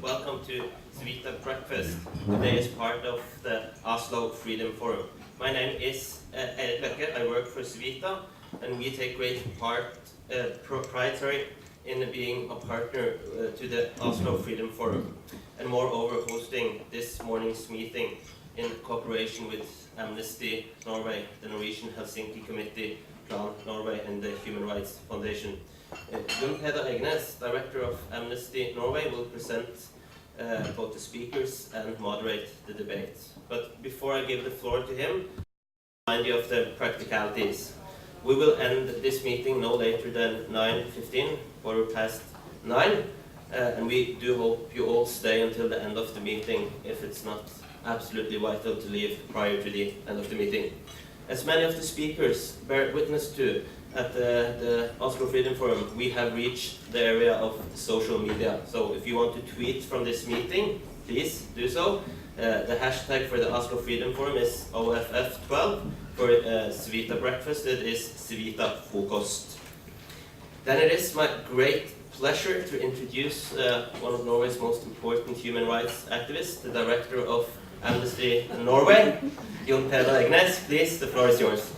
Welcome to Civita Breakfast. Today is part of the Oslo Freedom Forum. My name is Ales Bialiatski. I work for Civita, and we take great proprietary in being a partner to the Oslo Freedom Forum, and moreover hosting this morning's meeting in cooperation with Amnesty Norway, the Norwegian Helsinki Committee, Plan Norway, and the Human Rights Foundation. Bjørn Engesland, Director of Amnesty Norway, will present both the speakers and moderate the debate. But before I give the floor to him, I'll remind you of the practicalities. We will end this meeting no later than 9:15, quarter past 9, and we do hope you all stay until the end of the meeting if it's not absolutely vital to leave prior to the end of the meeting. As many of the speakers bear witness to, at the Oslo Freedom Forum, we have reached the area of social media. So if you want to tweet from this meeting, please do so. The hashtag for the Oslo Freedom Forum is OFF12. For Civita Breakfast, it is Civita Frokost. Then it is my great pleasure to introduce one of Norway's most important human rights activists, the Director of Amnesty Norway, Bjørn Engesland. Please, the floor is yours.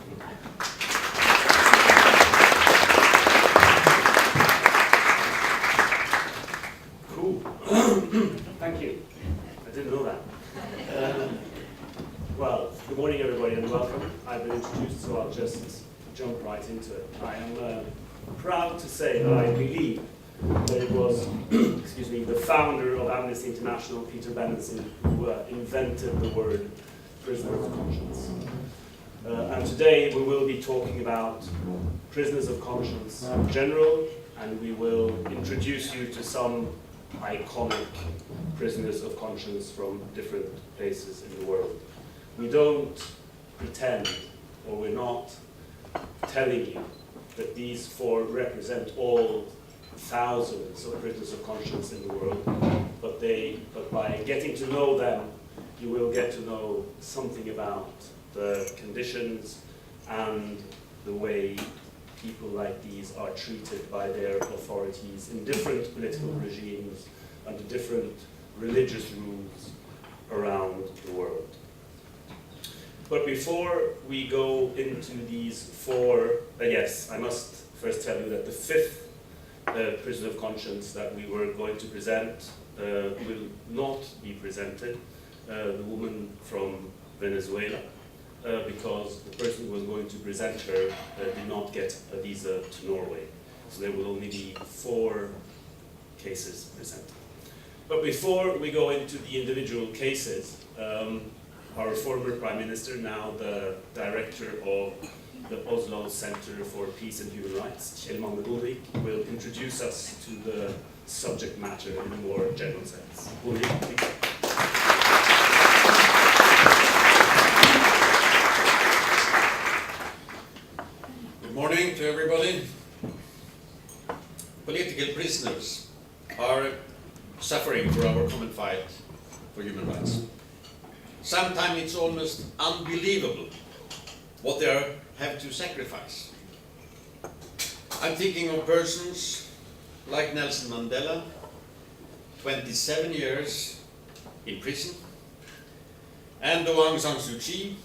Thank you. I didn't know that. Well, good morning everybody and welcome. I've been introduced, so I'll just jump right into it. I am proud to say that I believe that it was excuse me, the founder of Amnesty International, Peter Benenson, who invented the word prisoner of conscience. And today we will be talking about prisoners of conscience in general, and we will introduce you to some iconic prisoners of conscience from different places in the world. We don't pretend, or we're not telling you that these four represent all thousands of prisoners of conscience in the world, but by getting to know them, you will get to know something about the conditions and the way people like these are treated by their authorities in different political regimes under different religious rules around the world. But before we go into these four, yes, I must first tell you that the fifth prisoner of conscience that we were going to present will not be presented, the woman from Venezuela, because the person who was going to present her did not get a visa to Norway. So there will only be 4 cases presented. But before we go into the individual cases, our former Prime Minister, now the Director of the Oslo Center for Peace and Human Rights, Kjell will introduce us to the subject matter in a more general sense. Good morning to everybody. Political prisoners are suffering for our common fight for human rights. Sometimes it's almost unbelievable what they have to sacrifice. I'm thinking of persons like Nelson Mandela, 27 years in prison, and Aung San Suu Kyi,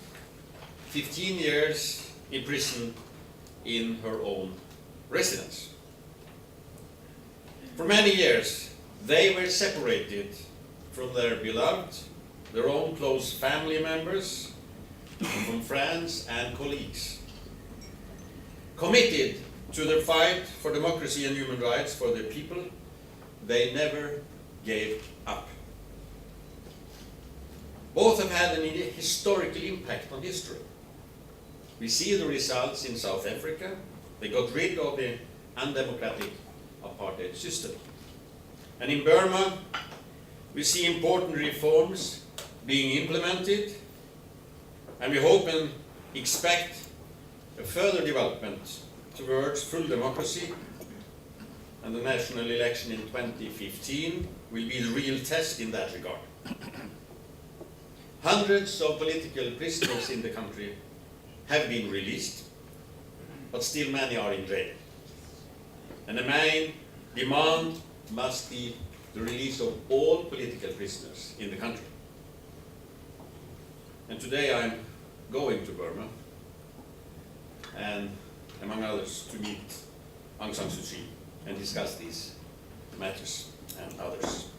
15 years in prison in her own residence. For many years, they were separated from their beloved, their own close family members, from friends and colleagues. Committed to their fight for democracy and human rights for their people, they never gave up. Both have had an historical impact on history. We see the results in South Africa. They got rid of the undemocratic apartheid system. And in Burma, we see important reforms being implemented, and we hope and expect a further development towards full democracy, and the national election in 2015 will be the real test in that regard. Hundreds of political prisoners in the country have been released, but still many are in jail. And the main demand must be the release of all political prisoners in the country. And today I'm going to Burma, and among others to meet Aung San Suu Kyi and discuss these matters and others.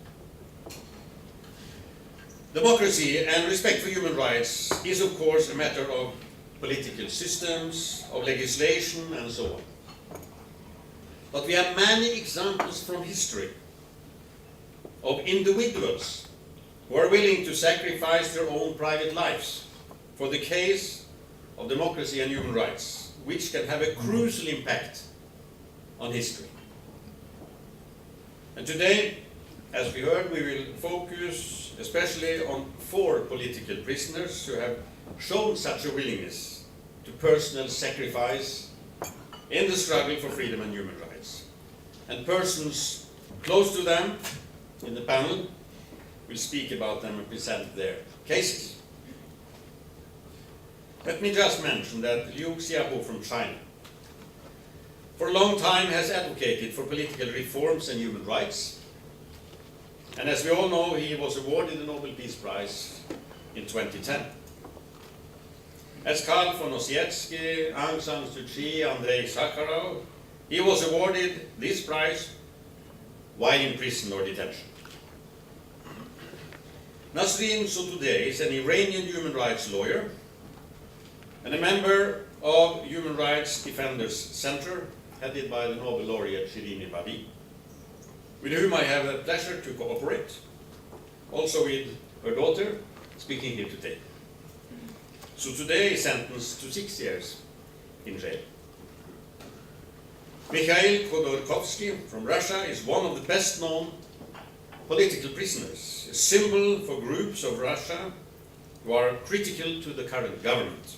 Democracy and respect for human rights is of course a matter of political systems, of legislation and so on. But we have many examples from history of individuals who are willing to sacrifice their own private lives for the case of democracy and human rights, which can have a crucial impact on history. And today, as we heard, we will focus especially on 4 political prisoners who have shown such a willingness to personal sacrifice in the struggle for freedom and human rights. And persons close to them in the panel will speak about them and present their cases. Let me just mention that Liu Xiaobo from China for a long time has advocated for political reforms and human rights. And as we all know, he was awarded the Nobel Peace Prize in 2010. As Karl von Ossietzky, Aung San Suu Kyi, Andrei Sakharov, he was awarded this prize while in prison or detention. Nasrin Sotoudeh is an Iranian human rights lawyer and a member of Human Rights Defenders Center, headed by the Nobel laureate Shirin Ebadi, with whom I have the pleasure to cooperate, also with her daughter, speaking here today. Sotoudeh is sentenced to 6 years in jail. Mikhail Khodorkovsky from Russia is one of the best-known political prisoners, a symbol for groups of Russia who are critical to the current government.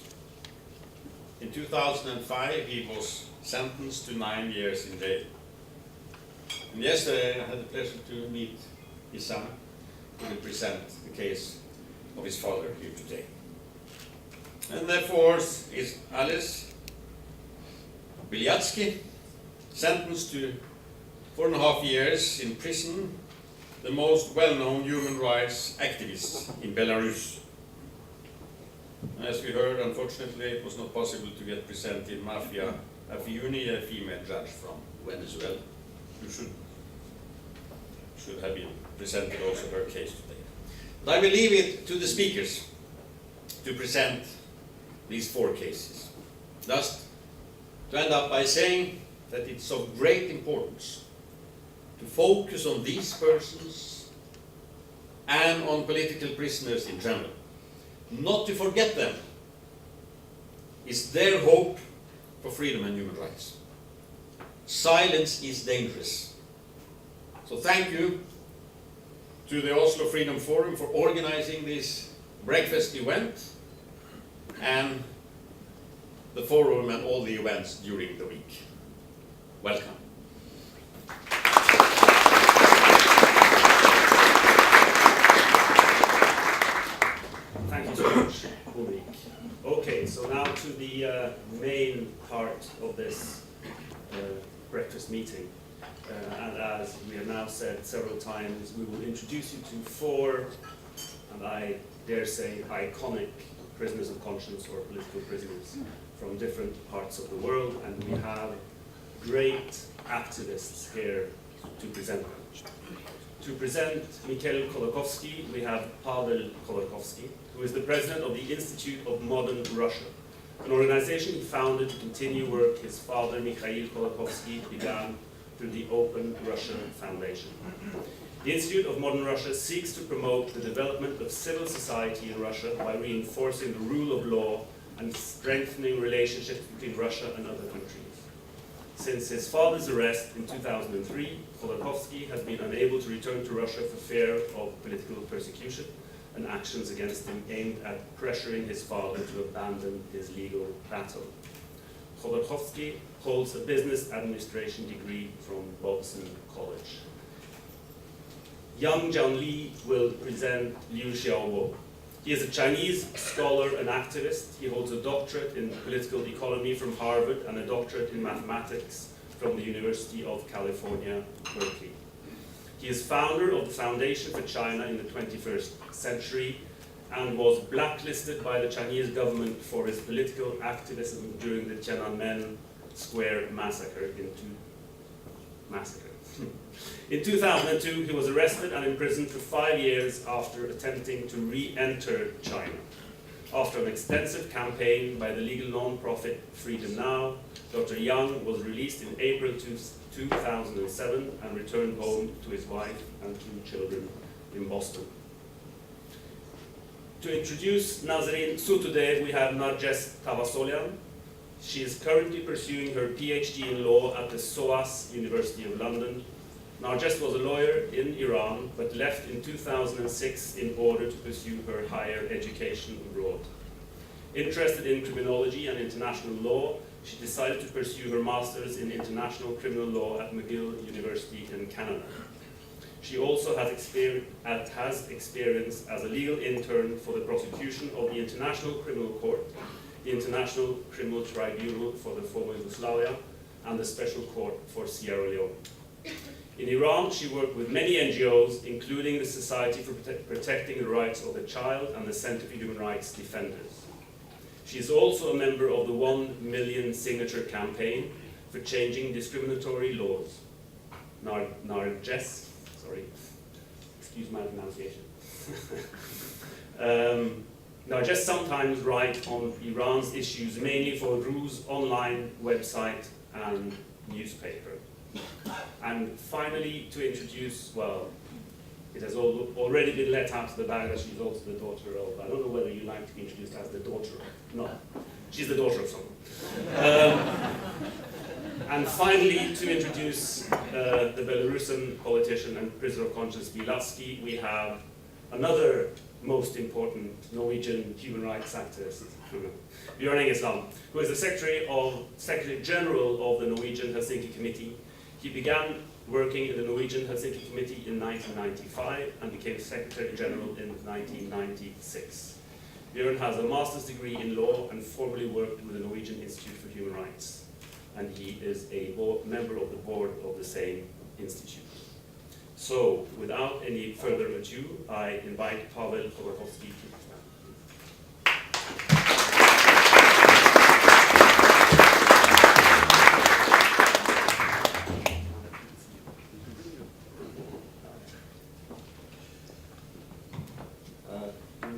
In 2005, he was sentenced to 9 years in jail. And yesterday, I had the pleasure to meet his son, who will present the case of his father here today. And the 4th is Ales Bialiatski, sentenced to 4.5 years in prison, the most well-known human rights activist in Belarus. As we heard, unfortunately, it was not possible to get presented Maria Afiuni, a female judge from Venezuela, who should have been presented also her case today. But I will leave it to the speakers to present these 4 cases. Thus, to end up by saying that it's of great importance to focus on these persons and on political prisoners in general. Not to forget them is their hope for freedom and human rights. Silence is dangerous. So thank you to the Oslo Freedom Forum for organizing this breakfast event and the forum and all the events during the week. Welcome. Thank you so much, Ulrich. Okay, so now to the main part of this breakfast meeting. And as we have now said several times, we will introduce you to 4, and I dare say, iconic prisoners of conscience or political prisoners from different parts of the world, and we have great activists here to present them. To present Mikhail Khodorkovsky, we have Pavel Khodorkovsky, who is the president of the Institute of Modern Russia, an organization he founded to continue work his father Mikhail Khodorkovsky began through the Open Russia Foundation. The Institute of Modern Russia seeks to promote the development of civil society in Russia by reinforcing the rule of law and strengthening relationships between Russia and other countries. Since his father's arrest in 2003, Khodorkovsky has been unable to return to Russia for fear of political persecution and actions against him aimed at pressuring his father to abandon his legal battle. Khodorkovsky holds a business administration degree from Bobson College. Young Jianli will present Liu Xiaobo. He is a Chinese scholar and activist. He holds a doctorate in political economy from Harvard and a doctorate in mathematics from the University of California, Berkeley. He is founder of the Foundation for China in the 21st Century and was blacklisted by the Chinese government for his political activism during the Tiananmen Square massacre In 2002, he was arrested and imprisoned for 5 years after attempting to re-enter China. After an extensive campaign by the legal non-profit Freedom Now, Dr. Yang was released in April 2007 and returned home to his wife and 2 children in Boston. To introduce Nasrin Sotoudeh, we have Nargess Tavassolian. She is currently pursuing her PhD in law at the SOAS University of London. Nargess was a lawyer in Iran, but left in 2006 in order to pursue her higher education abroad. Interested in criminology and international law, she decided to pursue her master's in international criminal law at McGill University in Canada. She also has experience as a legal intern for the prosecution of the International Criminal Court, the International Criminal Tribunal for the former Yugoslavia, and the Special Court for Sierra Leone. In Iran, she worked with many NGOs, including the Society for Protecting the Rights of the Child and the Center for Human Rights Defenders. She is also a member of the 1 million signature campaign for changing discriminatory laws. Nargess, sorry, excuse my pronunciation. Nargess sometimes writes on Iran's issues, mainly for Ru's online website and newspaper. And finally, to introduce, well, it has already been let out of the bag that she's also the daughter of, I don't know whether you like to be introduced as the daughter of, no, she's the daughter of someone. And finally, to introduce the Belarusian politician and prisoner of conscience Bialiatski, we have another most important Norwegian human rights activist, Bjørn Engesland, who is the Secretary General of the Norwegian Helsinki Committee. He began working in the Norwegian Helsinki Committee in 1995 and became Secretary General in 1996. Bjørn has a master's degree in law and formerly worked with the Norwegian Institute for Human Rights. And he is a member of the board of the same institute. So, without any further ado, I invite Pavel Kowalkowski to present.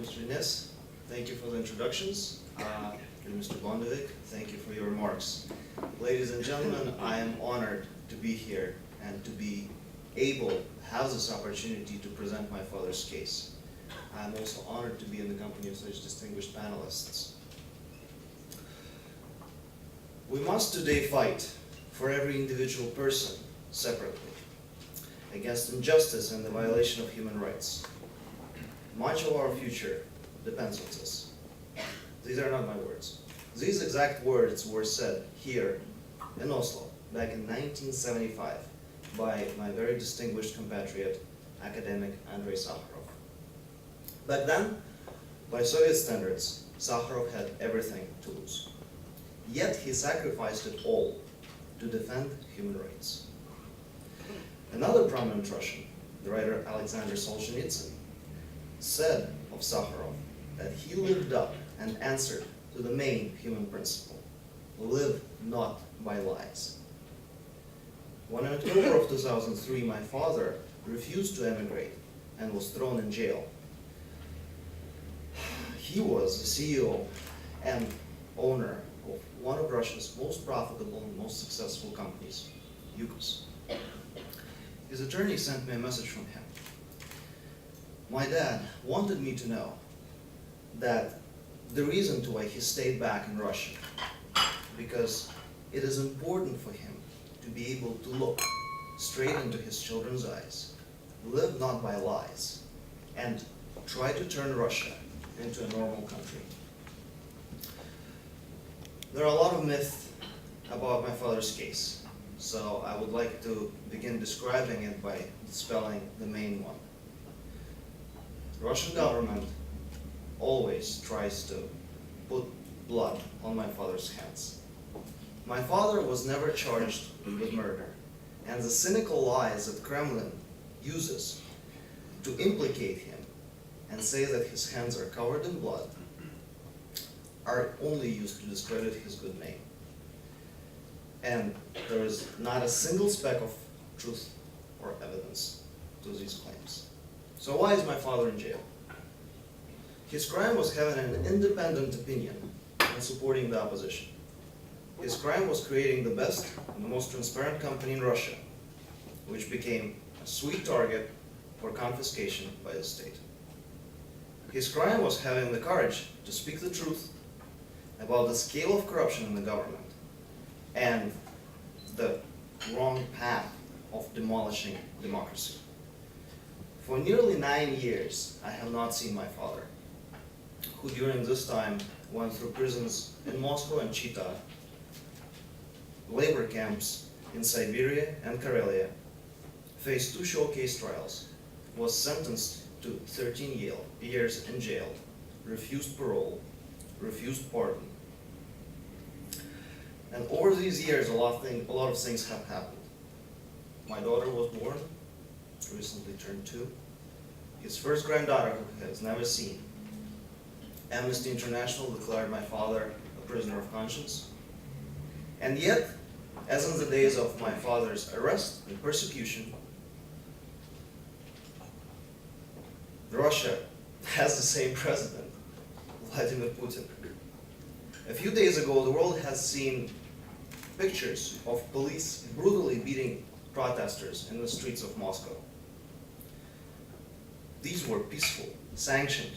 Mr. Ines, thank you for the introductions. And Mr. Bondevik, thank you for your remarks. Ladies and gentlemen, I am honored to be here and to be able to have this opportunity to present my father's case. I am also honored to be in the company of such distinguished panelists. We must today fight for every individual person separately against injustice and the violation of human rights. Much of our future depends on this. These are not my words. These exact words were said here in Oslo back in 1975 by my very distinguished compatriot, academic Andrei Sakharov. Back then, by Soviet standards, Sakharov had everything to lose. Yet he sacrificed it all to defend human rights. Another prominent Russian, the writer Alexander Solzhenitsyn, said of Sakharov that he lived up and answered to the main human principle: live not by lies. When in October of 2003 my father refused to emigrate and was thrown in jail, he was the CEO and owner of one of Russia's most profitable and most successful companies, Yukos. His attorney sent me a message from him. My dad wanted me to know that the reason to why he stayed back in Russia, because it is important for him to be able to look straight into his children's eyes, live not by lies, and try to turn Russia into a normal country. There are a lot of myths about my father's case, so I would like to begin describing it by dispelling the main one. The Russian government always tries to put blood on my father's hands. My father was never charged with murder, and the cynical lies that Kremlin uses to implicate him and say that his hands are covered in blood are only used to discredit his good name. And there is not a single speck of truth or evidence to these claims. So why is my father in jail? His crime was having an independent opinion and supporting the opposition. His crime was creating the best and the most transparent company in Russia, which became a sweet target for confiscation by the state. His crime was having the courage to speak the truth about the scale of corruption in the government and the wrong path of demolishing democracy. For nearly 9 years, I have not seen my father, who during this time went through prisons in Moscow and Chita, labor camps in Siberia and Karelia, faced 2 showcase trials, was sentenced to 13 years in jail, refused parole, refused pardon. And over these years, a lot of things have happened. My daughter was born, recently turned 2. His first granddaughter, who he has never seen. Amnesty International declared my father a prisoner of conscience. And yet, as in the days of my father's arrest and persecution, Russia has the same president, Vladimir Putin. A few days ago, the world has seen pictures of police brutally beating protesters in the streets of Moscow. These were peaceful, sanctioned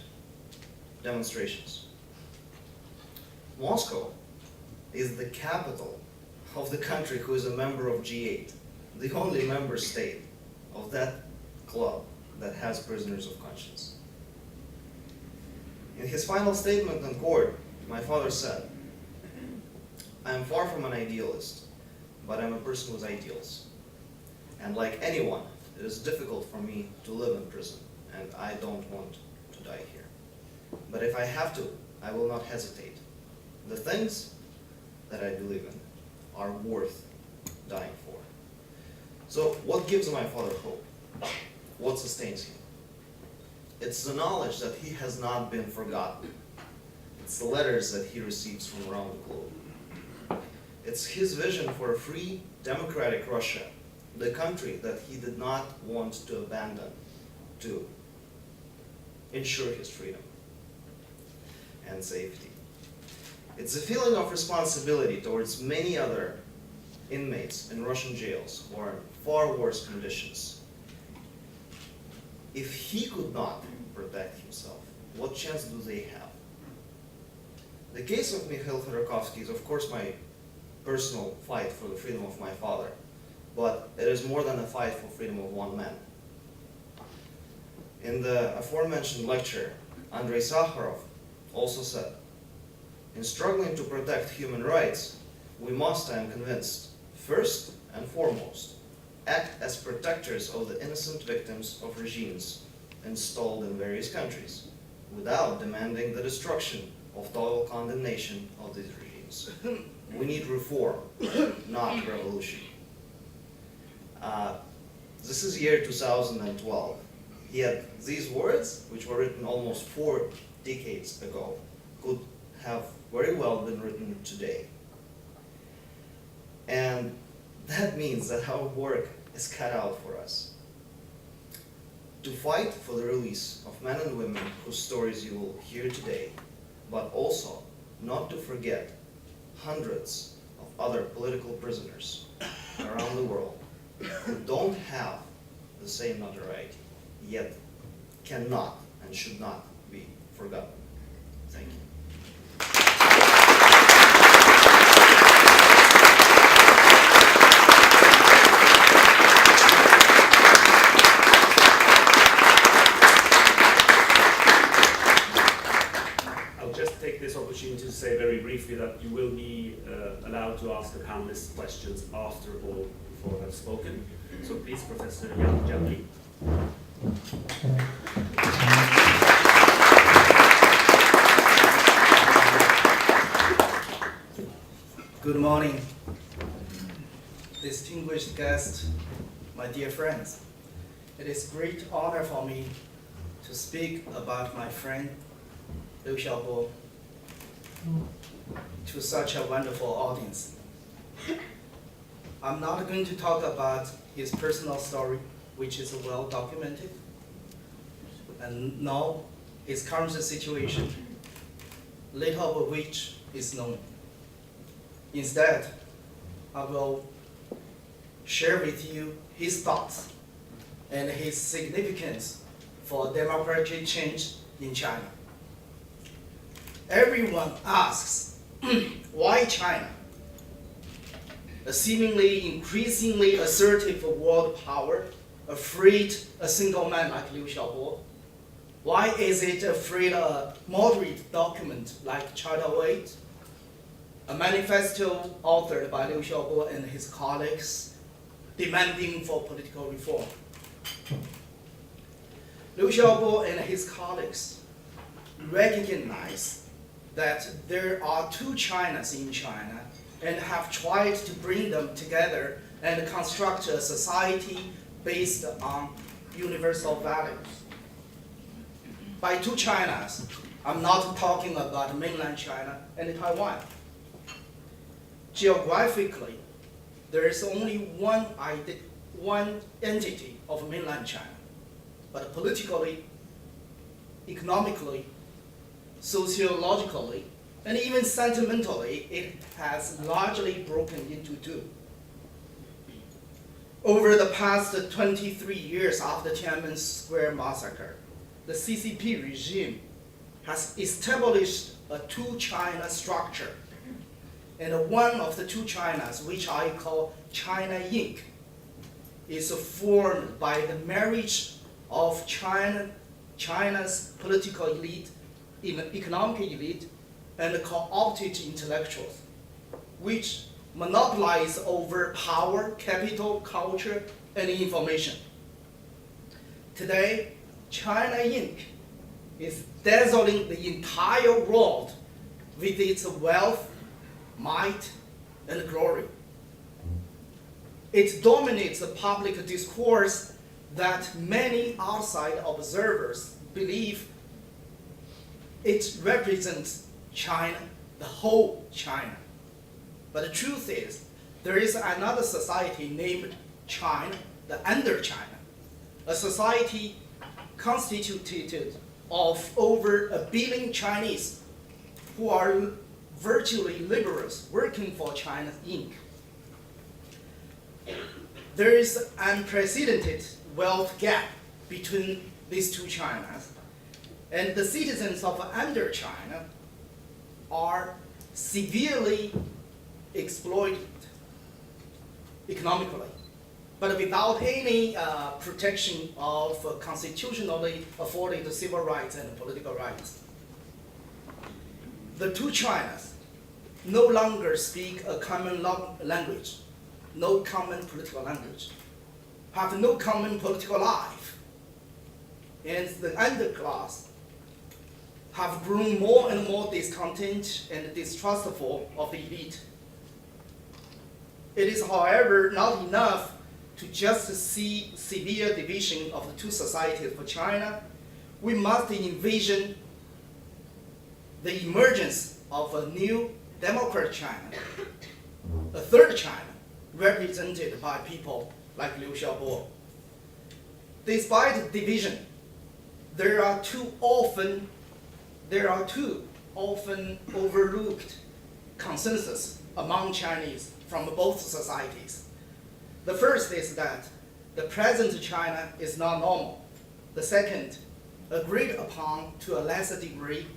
demonstrations. Moscow is the capital of the country who is a member of G8, the only member state of that club that has prisoners of conscience. In his final statement in court, my father said, "I am far from an idealist, but I'm a person with ideals. And like anyone, it is difficult for me to live in prison, and I don't want to die here. But if I have to, I will not hesitate. The things that I believe in are worth dying for." So what gives my father hope? What sustains him? It's the knowledge that he has not been forgotten. It's the letters that he receives from around the globe. It's his vision for a free, democratic Russia, the country that he did not want to abandon to ensure his freedom and safety. It's a feeling of responsibility towards many other inmates in Russian jails who are in far worse conditions. If he could not protect himself, what chance do they have? The case of Mikhail Khodorkovsky is, of course, my personal fight for the freedom of my father, but it is more than a fight for freedom of one man. In the aforementioned lecture, Andrei Sakharov also said, "In struggling to protect human rights, we must, I am convinced, first and foremost, act as protectors of the innocent victims of regimes installed in various countries, without demanding the destruction of total condemnation of these regimes. We need reform, not revolution." This is year 2012. Yet these words, which were written almost 4 decades ago, could have very well been written today. And that means that our work is cut out for us. To fight for the release of men and women whose stories you will hear today, but also not to forget hundreds of other political prisoners around the world who don't have the same notoriety, yet cannot and should not be forgotten. Thank you. I'll just take this opportunity to say very briefly that you will be allowed to ask the panelists questions after all 4 have spoken. So please, Professor Jianli. Good morning, distinguished guests, my dear friends. It is a great honor for me to speak about my friend Liu Xiaobo to such a wonderful audience. I'm not going to talk about his personal story, which is well documented, and now his current situation, little of which is known. Instead, I will share with you his thoughts and his significance for democratic change in China. Everyone asks, why China? A seemingly increasingly assertive world power, afraid a single man like Liu Xiaobo? Why is it afraid a moderate document like China 08, a manifesto authored by Liu Xiaobo and his colleagues demanding for political reform? Liu Xiaobo and his colleagues recognize that there are two Chinas in China and have tried to bring them together and construct a society based on universal values. By two Chinas, I'm not talking about mainland China and Taiwan. Geographically, there is only one entity of mainland China, but politically, economically, sociologically, and even sentimentally, it has largely broken into two. Over the past 23 years after Tiananmen Square massacre, the CCP regime has established a two-China structure. And one of the two Chinas, which I call China Inc., is formed by the marriage of China's political elite, economic elite, and co-opted intellectuals, which monopolize over power, capital, culture, and information. Today, China Inc. is dazzling the entire world with its wealth, might, and glory. It dominates the public discourse that many outside observers believe it represents China, the whole China. But the truth is, there is another society named China, the under China, a society constituted of over 1 billion Chinese who are virtually liberals working for China Inc. There is an unprecedented wealth gap between these two Chinas, and the citizens of under China are severely exploited economically, but without any protection of constitutionally afforded civil rights and political rights. The two Chinas no longer speak a common language, no common political language, have no common political life, and the underclass have grown more and more discontent and distrustful of the elite. It is, however, not enough to just see severe division of the two societies for China. We must envision the emergence of a new democratic China, a third China, represented by people like Liu Xiaobo. Despite division, there are two often overlooked consensus among Chinese from both societies. The first is that the present China is not normal. The second, agreed upon to a lesser degree,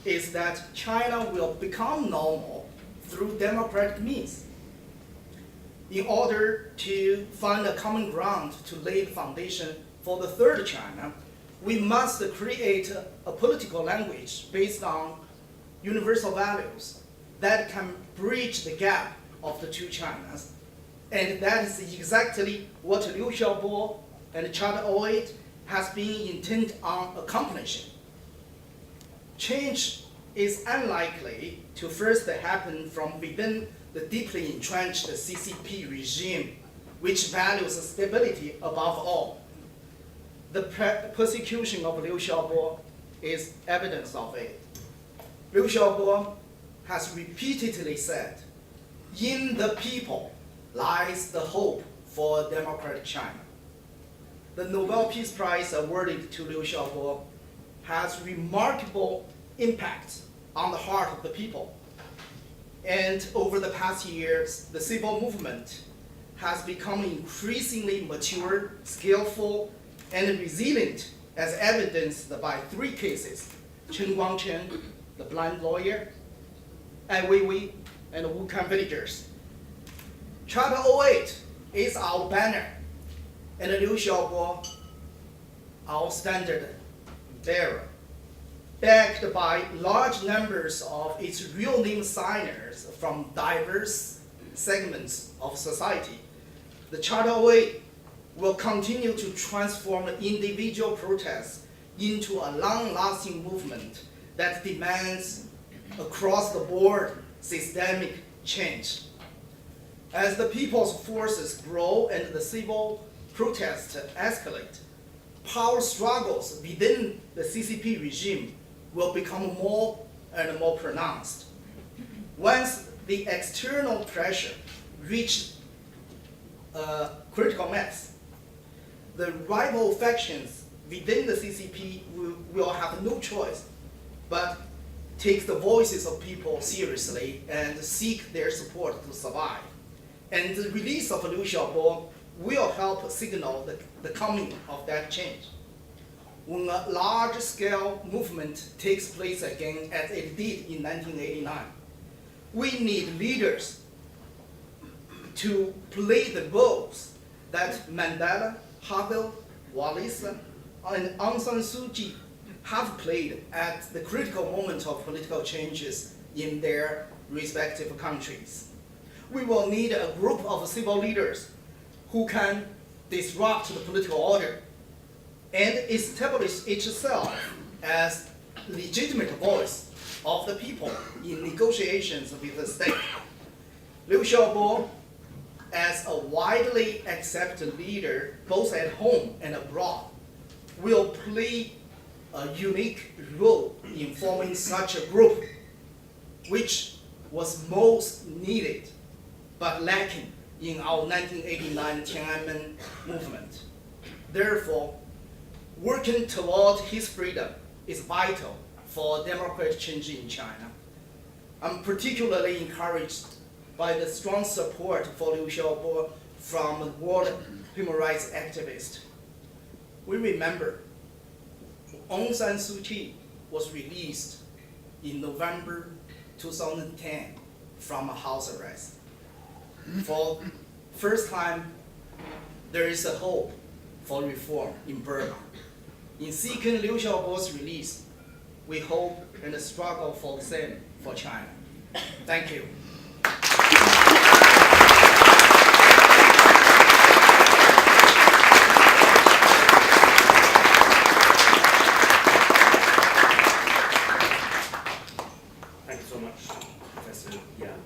is that China will become normal through democratic means. In order to find a common ground to lay the foundation for the third China, we must create a political language based on universal values that can bridge the gap of the two Chinas. And that is exactly what Liu Xiaobo and China 08 has been intent on accomplishing. Change is unlikely to first happen from within the deeply entrenched CCP regime, which values stability above all. The persecution of Liu Xiaobo is evidence of it. Liu Xiaobo has repeatedly said, "In the people lies the hope for democratic China." The Nobel Peace Prize awarded to Liu Xiaobo has remarkable impact on the heart of the people. And over the past years, the civil movement has become increasingly mature, skillful, and resilient, as evidenced by 3 cases: Chen Guangchen, the blind lawyer, Ai Weiwei, and the Wukan villagers. Charter 08 is our banner, and Liu Xiaobo, our standard bearer. Backed by large numbers of its real name signers from diverse segments of society, the Charter 08 will continue to transform individual protests into a long-lasting movement that demands across-the-board systemic change. As the people's forces grow and the civil protests escalate, power struggles within the CCP regime will become more and more pronounced. Once the external pressure reaches critical mass, the rival factions within the CCP will have no choice but take the voices of people seriously and seek their support to survive. And the release of Liu Xiaobo will help signal the coming of that change. When a large-scale movement takes place again, as it did in 1989, we need leaders to play the roles that Mandela, Havel, Wallace, and Aung San Suu Kyi have played at the critical moment of political changes in their respective countries. We will need a group of civil leaders who can disrupt the political order and establish itself as legitimate voice of the people in negotiations with the state. Liu Xiaobo, as a widely accepted leader both at home and abroad, will play a unique role in forming such a group, which was most needed but lacking in our 1989 Tiananmen movement. Therefore, working toward his freedom is vital for democratic change in China. I'm particularly encouraged by the strong support for Liu Xiaobo from world human rights activists. We remember Aung San Suu Kyi was released in November 2010 from a house arrest. For the first time, there is a hope for reform in Burma. In seeking Liu Xiaobo's release, we hope and struggle for the same for China. Thank you. Thank you so much, Professor Yan.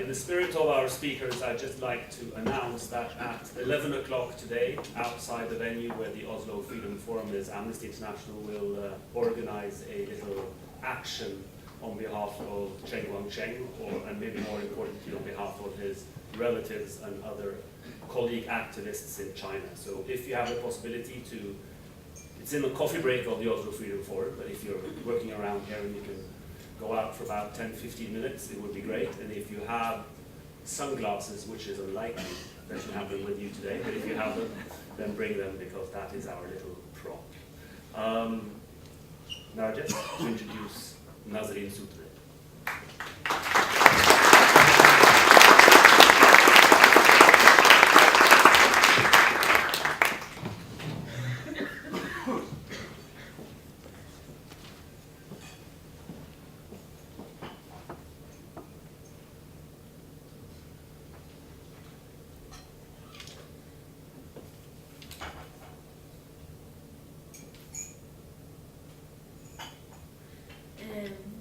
In the spirit of our speakers, I'd just like to announce that at 11 o'clock today, outside the venue where the Oslo Freedom Forum is, Amnesty International will organize a little action on behalf of Chen Guangcheng, and maybe more importantly, on behalf of his relatives and other colleague activists in China. So if you have the possibility to, it's in the coffee break of the Oslo Freedom Forum, but if you're working around here and you can go out for about 10-15 minutes, it would be great. And if you have sunglasses, which is unlikely that you have them with you today, but if you have them, then bring them, because that is our little prop. Now just to introduce Nasrin Sotoudeh.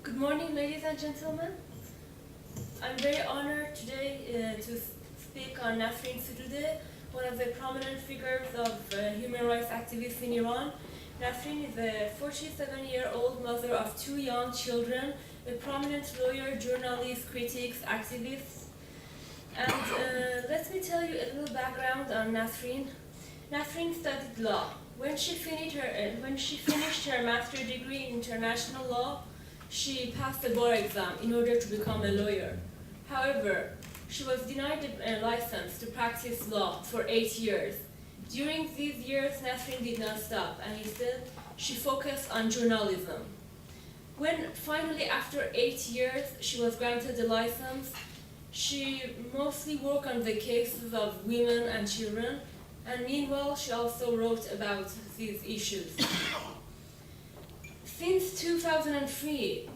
Good morning, ladies and gentlemen. I'm very honored today to speak on Nasrin Sotoudeh, one of the prominent figures of human rights activists in Iran. Nasrin is a 47-year-old mother of 2 young children, a prominent lawyer, journalist, critic, activist. And let me tell you a little background on Nasrin. Nasrin studied law. When she finished her master's degree in international law, she passed the bar exam in order to become a lawyer. However, she was denied a license to practice law for 8 years. During these years, Nasrin did not stop, and instead, she focused on journalism. When finally, after 8 years, she was granted the license, she mostly worked on the cases of women and children, and meanwhile, she also wrote about these issues. Since 2003,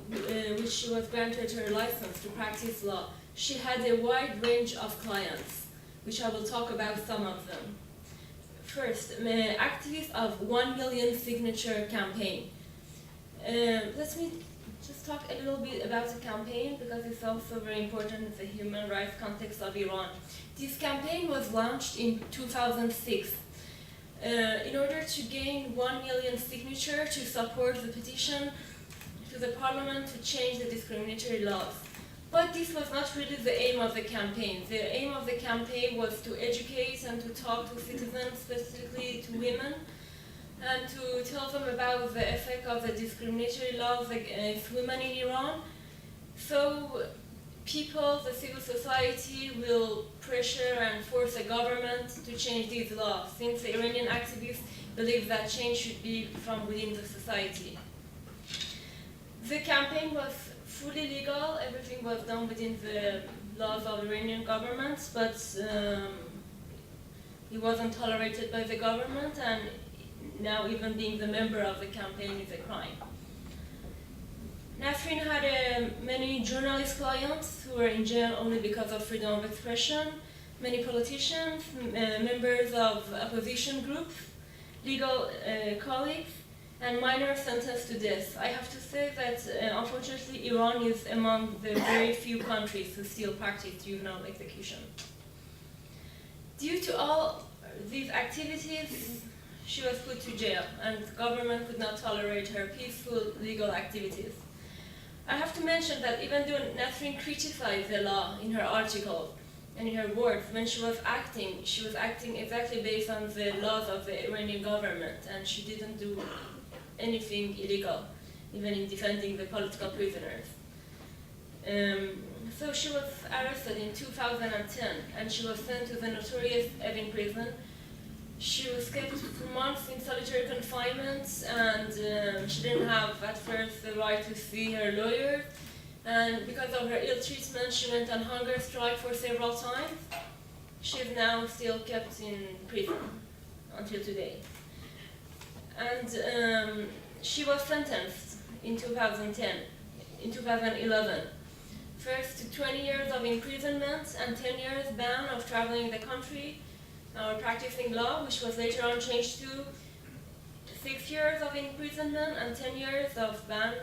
which she was granted her license to practice law, she had a wide range of clients, which I will talk about some of them. First, activist of 1 million signature campaign. Let me just talk a little bit about the campaign because it's also very important in the human rights context of Iran. This campaign was launched in 2006 in order to gain 1 million signatures to support the petition to the parliament to change the discriminatory laws. But this was not really the aim of the campaign. The aim of the campaign was to educate and to talk to citizens, specifically to women, and to tell them about the effect of the discriminatory laws against women in Iran. So people, the civil society, will pressure and force the government to change these laws, since the Iranian activists believe that change should be from within the society. The campaign was fully legal, everything was done within the laws of the Iranian government, but it wasn't tolerated by the government, and now even being the member of the campaign is a crime. Nasrin had many journalist clients who were in jail only because of freedom of expression, many politicians, members of opposition groups, legal colleagues, and minors sentenced to death. I have to say that unfortunately Iran is among the very few countries who still practice juvenile execution. Due to all these activities, she was put to jail, and the government could not tolerate her peaceful legal activities. I have to mention that even though Nasrin criticized the law in her articles and in her words, when she was acting exactly based on the laws of the Iranian government, and she didn't do anything illegal, even in defending the political prisoners. So she was arrested in 2010, and she was sent to the notorious Evin prison. She was kept for months in solitary confinement, and she didn't have at first the right to see her lawyer. And because of her ill treatment, she went on hunger strike for several times. She is now still kept in prison until today. And she was sentenced in 2011, first to 20 years of imprisonment and 10 years ban of traveling the country or practicing law, which was later on changed to 6 years of imprisonment and 10 years of ban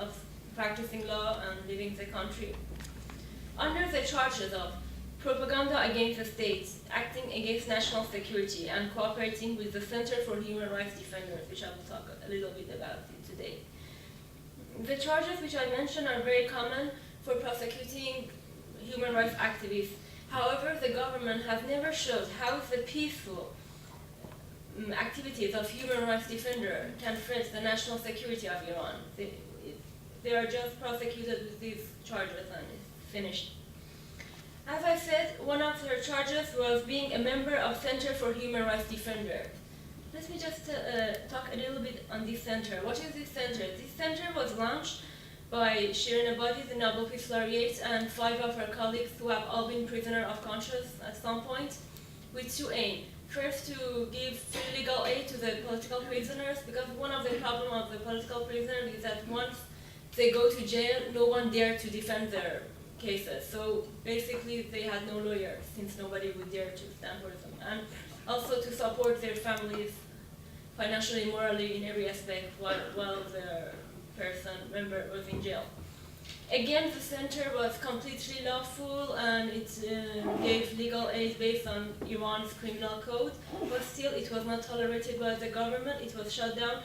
of practicing law and leaving the country. Under the charges of propaganda against the state, acting against national security, and cooperating with the Center for Human Rights Defenders, which I will talk a little bit about today. The charges which I mentioned are very common for prosecuting human rights activists. However, the government has never showed how the peaceful activities of human rights defenders can threaten the national security of Iran. They are just prosecuted with these charges and it's finished. As I said, one of her charges was being a member of Center for Human Rights Defenders. Let me just talk a little bit on this center. What is this center? This center was launched by Shirin Ebadi, the Nobel Peace Laureate, and 5 of her colleagues who have all been prisoner of conscience at some point, with 2 aims. First, to give free legal aid to the political prisoners, because one of the problems of the political prisoners is that once they go to jail, no one dares to defend their cases. So basically, they had no lawyers, since nobody would dare to stand for them. And also to support their families financially, morally, in every aspect, while their member was in jail. Again, the center was completely lawful and it gave legal aid based on Iran's criminal code, but still it was not tolerated by the government. It was shut down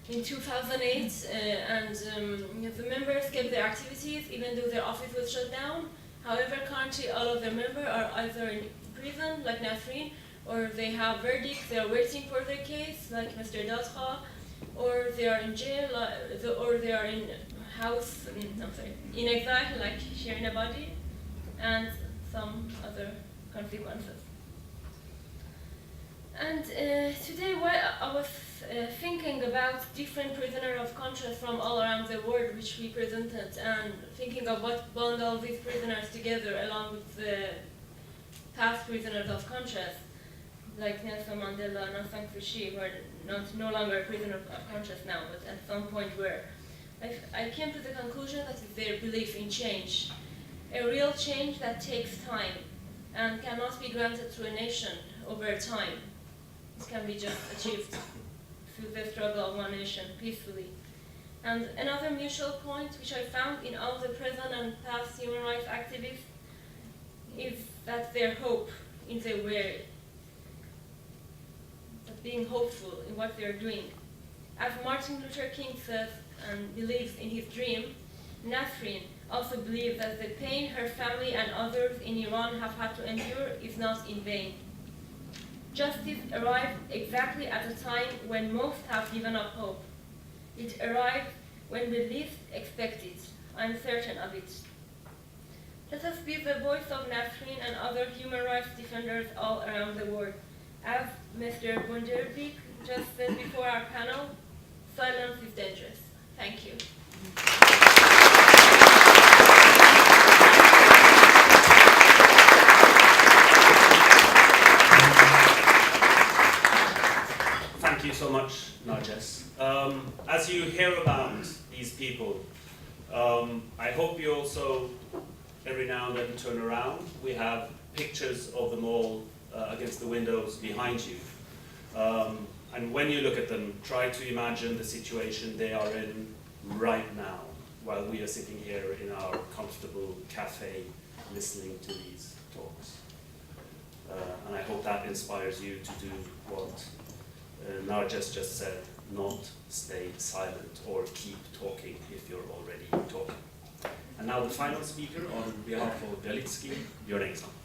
in 2008 and the members kept their activities even though their office was shut down. However, currently all of their members are either in prison, like Nasrin, or they have verdicts, they are waiting for their case, like Mr. Dadra, or they are in jail, or they are in house, in exile, like Shirin Ebadi, and some other consequences. And today, while I was thinking about different prisoners of conscience from all around the world which we presented, and thinking of what bound all these prisoners together along with the past prisoners of conscience, like Nelson Mandela and Aung San Suu Kyi, who are no longer prisoners of conscience now, but at some point were. I came to the conclusion that it's their belief in change, a real change that takes time and cannot be granted to a nation over time. This can be just achieved through the struggle of one nation peacefully. And another mutual point which I found in all the present and past human rights activists is that their hope in their way, that being hopeful in what they're doing. As Martin Luther King says and believes in his dream, Nasrin also believes that the pain her family and others in Iran have had to endure is not in vain. Justice arrived exactly at a time when most have given up hope. It arrived when we least expect it. I'm certain of it. Let us be the voice of Nasrin and other human rights defenders all around the world. As Mr. Bunderbeek just said before our panel, silence is dangerous. Thank you. Thank you so much, Nargess. As you hear about these people, I hope you also every now and then turn around. We have pictures of them all against the windows behind you. And when you look at them, try to imagine the situation they are in right now, while we are sitting here in our comfortable cafe listening to these talks. And I hope that inspires you to do what Nargess just said, not stay silent or keep talking if you're already talking. And now the final speaker on behalf of Bialiatski, Bjørn Engesland.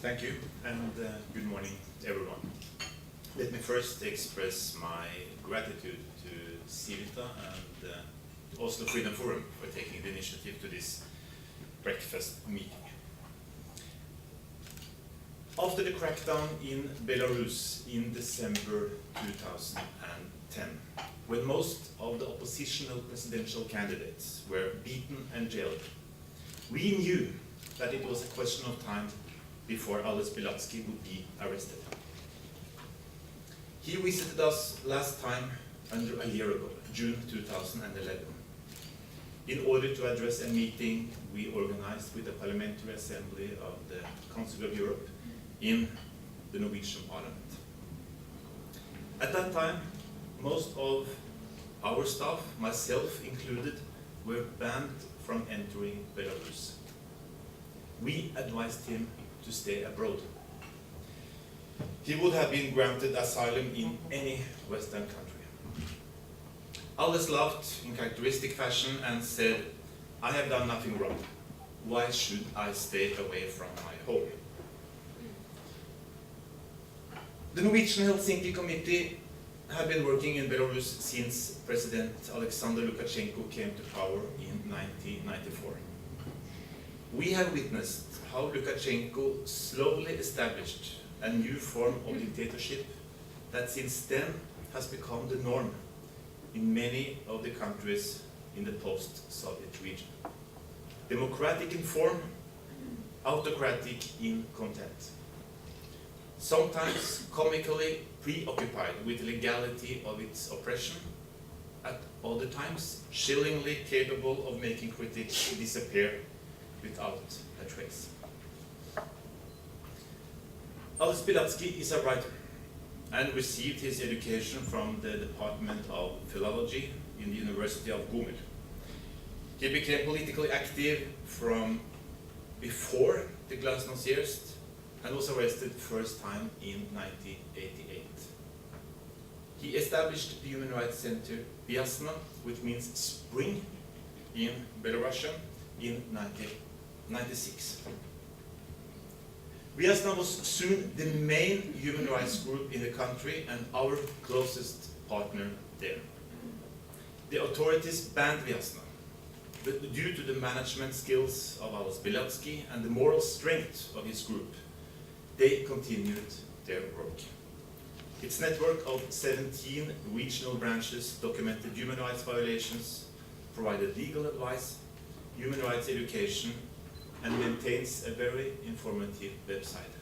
Thank you, and good morning, everyone. Let me first express my gratitude to Civita and Oslo Freedom Forum for taking the initiative to this breakfast meeting. After the crackdown in Belarus in December 2010, when most of the oppositional presidential candidates were beaten and jailed, we knew that it was a question of time before Ales Bialiatski would be arrested. He visited us last time under a year ago, June 2011, in order to address a meeting we organized with the Parliamentary Assembly of the Council of Europe in the Norwegian Parliament. At that time, most of our staff, myself included, were banned from entering Belarus. We advised him to stay abroad. He would have been granted asylum in any Western country. Ales laughed in characteristic fashion and said, "I have done nothing wrong. Why should I stay away from my home?" The Norwegian Helsinki Committee have been working in Belarus since President Alexander Lukashenko came to power in 1994. We have witnessed how Lukashenko slowly established a new form of dictatorship that since then has become the norm in many of the countries in the post-Soviet region. Democratic in form, autocratic in content. Sometimes comically preoccupied with the legality of its oppression, at other times chillingly capable of making critics disappear without a trace. Ales Bialiatski is a writer. and received his education from the Department of Philology in the University of Gomel. He became politically active from before the Glasnost years and was arrested first time in 1988. He established the Human Rights Center Vyazna, which means spring in Belarusian, in 1996. Vyazna was soon the main human rights group in the country and our closest partner there. The authorities banned Vyazna, but due to the management skills of Ales Bialiatski and the moral strength of his group, they continued their work. Its network of 17 regional branches documented human rights violations, provided legal advice, human rights education, and maintains a very informative website.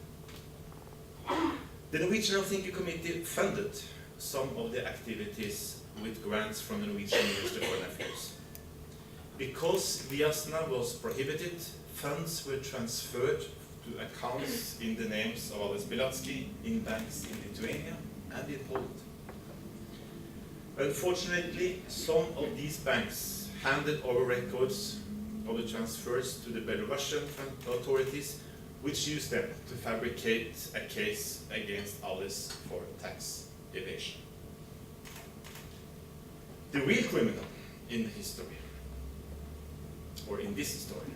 The Norwegian Helsinki Committee funded some of the activities with grants from the Norwegian Ministry of Foreign Affairs. Because Vyazna was prohibited, funds were transferred to accounts in the names of Ales Bialiatski in banks in Lithuania and in Poland. Unfortunately, some of these banks handed over records of the transfers to the Belarusian authorities, which used them to fabricate a case against Ales for tax evasion. The real criminal in the history, or in this story,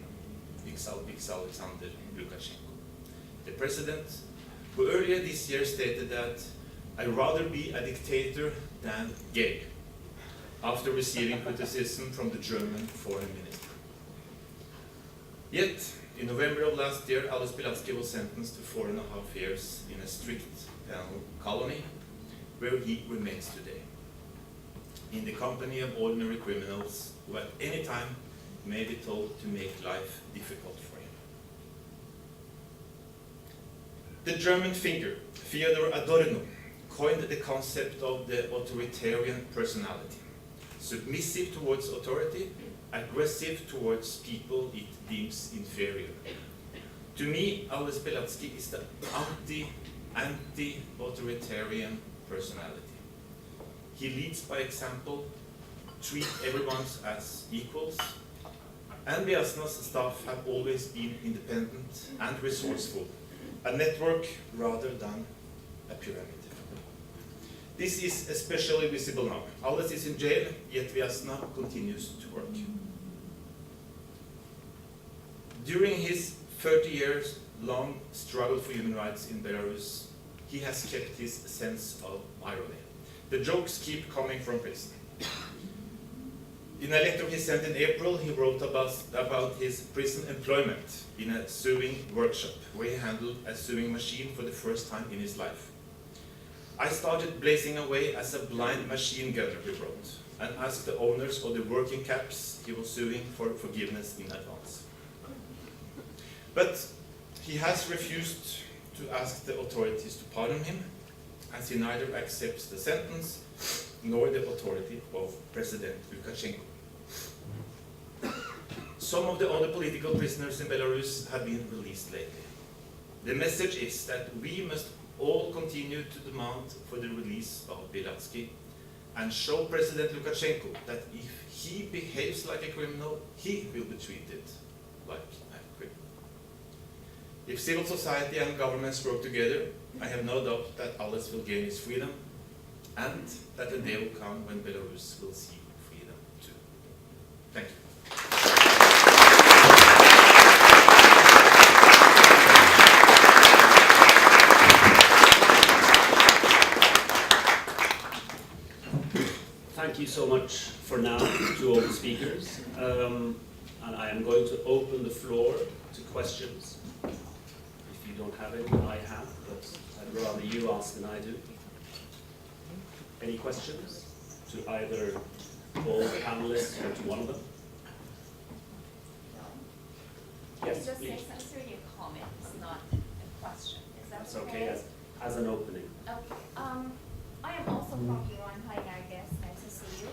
is Alexander Lukashenko, the president who earlier this year stated that "I'd rather be a dictator than gay," after receiving criticism from the German foreign minister. Yet, in November of last year, Ales Bialiatski was sentenced to 4.5 years in a strict penal colony, where he remains today, in the company of ordinary criminals who at any time may be told to make life difficult for him. The German thinker Theodor Adorno coined the concept of the authoritarian personality, submissive towards authority, aggressive towards people it deems inferior. To me, Ales Bialiatski is the anti-authoritarian personality. He leads by example, treats everyone as equals, and Vyazna's staff have always been independent and resourceful, a network rather than a pyramid. This is especially visible now. Ales is in jail, yet Vyazna continues to work. During his 30 years long struggle for human rights in Belarus, he has kept his sense of irony. The jokes keep coming from prison. In a letter he sent in April, he wrote about his prison employment in a sewing workshop, where he handled a sewing machine for the first time in his life. "I started blazing away as a blind machine gunner," he wrote, and asked the owners of the working caps he was sewing for forgiveness in advance. But he has refused to ask the authorities to pardon him, as he neither accepts the sentence nor the authority of President Lukashenko. Some of the other political prisoners in Belarus have been released lately. The message is that we must all continue to demand for the release of Bialiatski and show President Lukashenko that if he behaves like a criminal, he will be treated like a criminal. If civil society and governments work together, I have no doubt that Ales will gain his freedom, and that the day will come when Belarus will see freedom too. Thank you. Thank you so much for now to all the speakers. And I am going to open the floor to questions. If you don't have any, I have, but I'd rather you ask than I do. Any questions to either all the panelists or to one of them? Yes, Just please. it's really a comment, it's not a question. Is that That's okay, as an opening. Okay. I am also from Iran. Hi, Nargess. Nice to see you.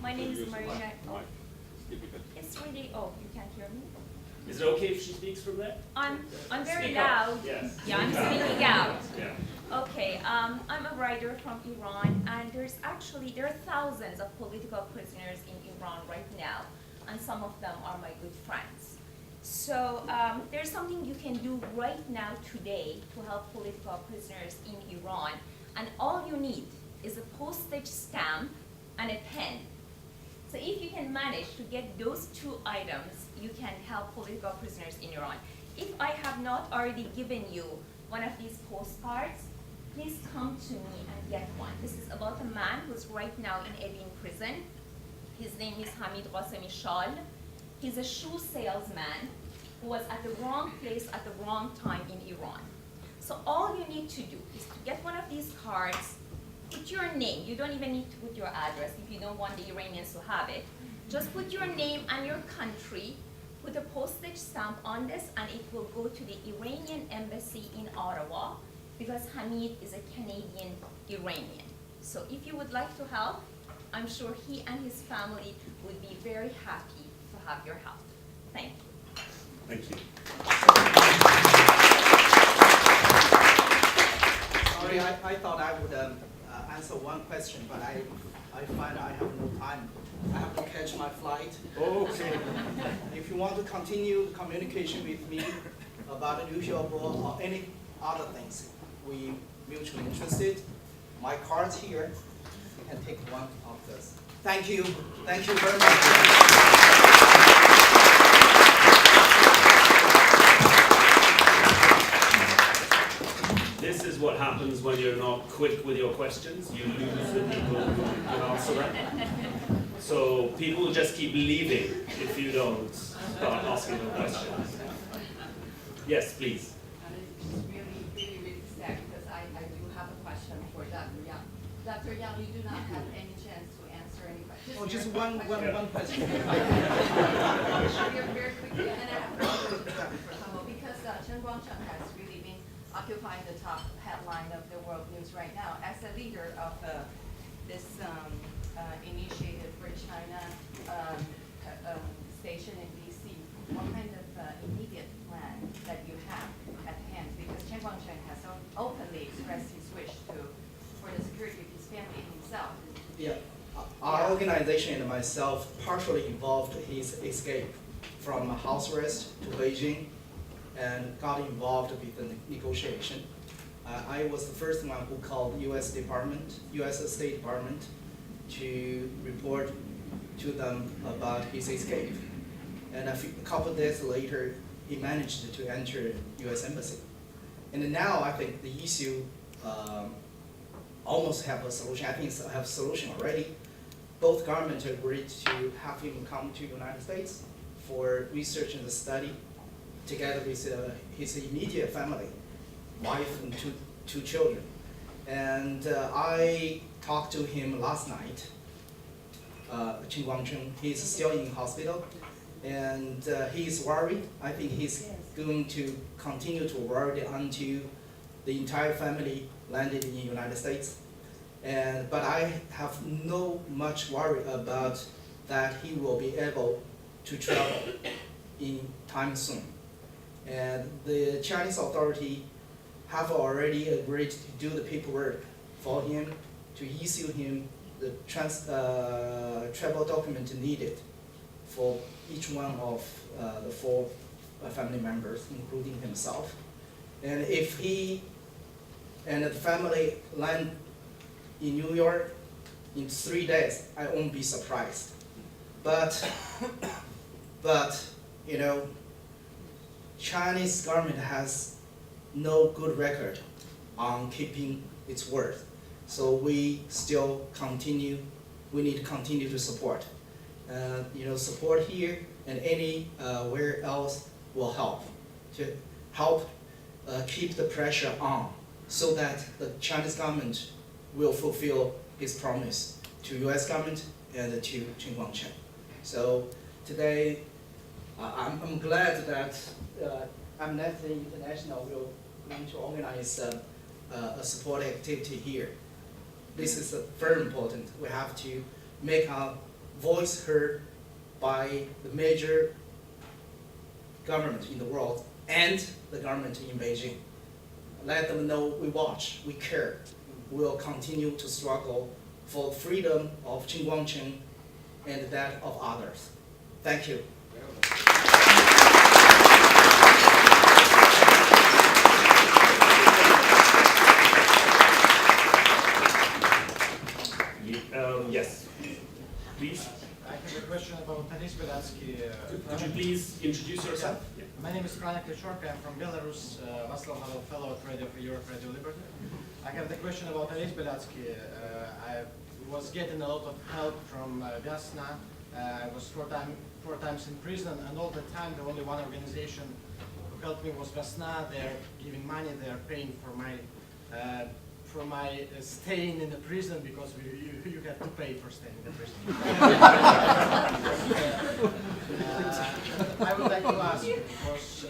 My name is Maria. Oh, it's really. Oh, you can't hear me. Is it okay if she speaks from there? I'm very Speak up. loud. Yes. Yeah, I'm speaking out. Yeah. Okay. I'm a writer from Iran, and there are thousands of political prisoners in Iran right now, and some of them are my good friends. So there's something you can do right now today to help political prisoners in Iran, and all you need is a postage stamp and a pen. So if you can manage to get those two items, you can help political prisoners in Iran. If I have not already given you one of these postcards, please come to me and get one. This is about a man who's right now in Evin prison. His name is Hamid Qasemi Shal. He's a shoe salesman who was at the wrong place at the wrong time in Iran. So all you need to do is to get one of these cards, put your name. You don't even need to put your address if you don't want the Iranians to have it. Just put your name and your country, put a postage stamp on this, and it will go to the Iranian embassy in Ottawa, because Hamid is a Canadian Iranian. So if you would like to help, I'm sure he and his family would be very happy to have your help. Thank you. Thank you. Sorry, I thought I would answer one question, but I find I have no time. I have to catch my flight. Okay. If you want to continue the communication with me about Liu Xiaobo or any other things we mutually interested, my card's here. You can take one of those. Thank you. Thank you very much. This is what happens when you're not quick with your questions. You lose the people who can answer them. So people just keep leaving if you don't start asking them questions. Yes, please. Really sad, because I do have a question for Dr. Yang. Dr. Yang, you do not have any chance to answer any questions. Oh, just one question. Very quickly, and I have a question for Hamo, because Chen Guangcheng has really been occupying the top headline of the world news right now. As a leader of this initiative for China station in DC, what kind of immediate plan that you have at hand? Because Chen Guangcheng has openly expressed his wish for the security of his family himself. Yeah, our organization and myself partially involved his escape from house arrest to Beijing and got involved with the negotiation. I was the first one who called U.S. State Department to report to them about his escape. And a couple of days later, he managed to enter U.S. Embassy. And now I think the issue almost have a solution. I think it's have a solution already. Both governments agreed to have him come to the United States for research and study, together with his immediate family, wife and two children. And I talked to him last night, Chen Guangcheng. He's still in hospital, and he's worried. I think he's going to continue to worry until the entire family landed in the United States. But I have no much worry about that he will be able to travel in time soon. And the Chinese authority have already agreed to do the paperwork for him, to issue him the travel document needed for each one of the 4 family members, including himself. And if he and the family land in New York in 3 days, I won't be surprised. But you know, Chinese government has no good record on keeping its word. So we still continue, we need to continue to support. You know, support here and anywhere else will help to keep the pressure on, so that the Chinese government will fulfill its promise to U.S. government and to Chen Guangcheng. So today, I'm glad that Amnesty International will going to organize a support activity here. This is very important. We have to make our voice heard by the major government in the world and the government in Beijing. Let them know we watch, we care, will continue to struggle for the freedom of Qinguangcheng and that of others. Thank you. Yes, please. I have a question about Ales Bialiatski. Could you please introduce yourself? Yeah. My name is Franek Lechorka. I'm from Belarus, Václav Havel Fellow at Radio for Europe, Radio Liberty. I have the question about Ales Bialiatski. I was getting a lot of help from Vyasna. I was four times in prison, and all the time the only one organization who helped me was Vyasna. They're giving money, they're paying for my staying in the prison, because you have to pay for staying in the prison. I would like to ask, because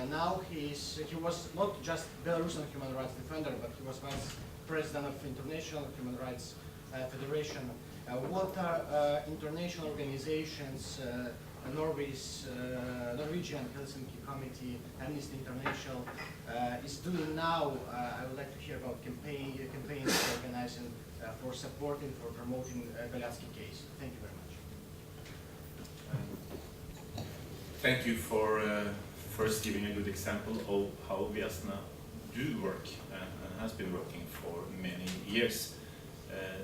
now he was not just Belarusian human rights defender, but he was vice president of International Human Rights Federation. What are international organizations, Norwegian Helsinki Committee, Amnesty International is doing now? I would like to hear about campaigns organizing for supporting, for promoting Bialiatski case. Thank you very much. Thank you for first giving a good example of how Vyasna do work and has been working for many years.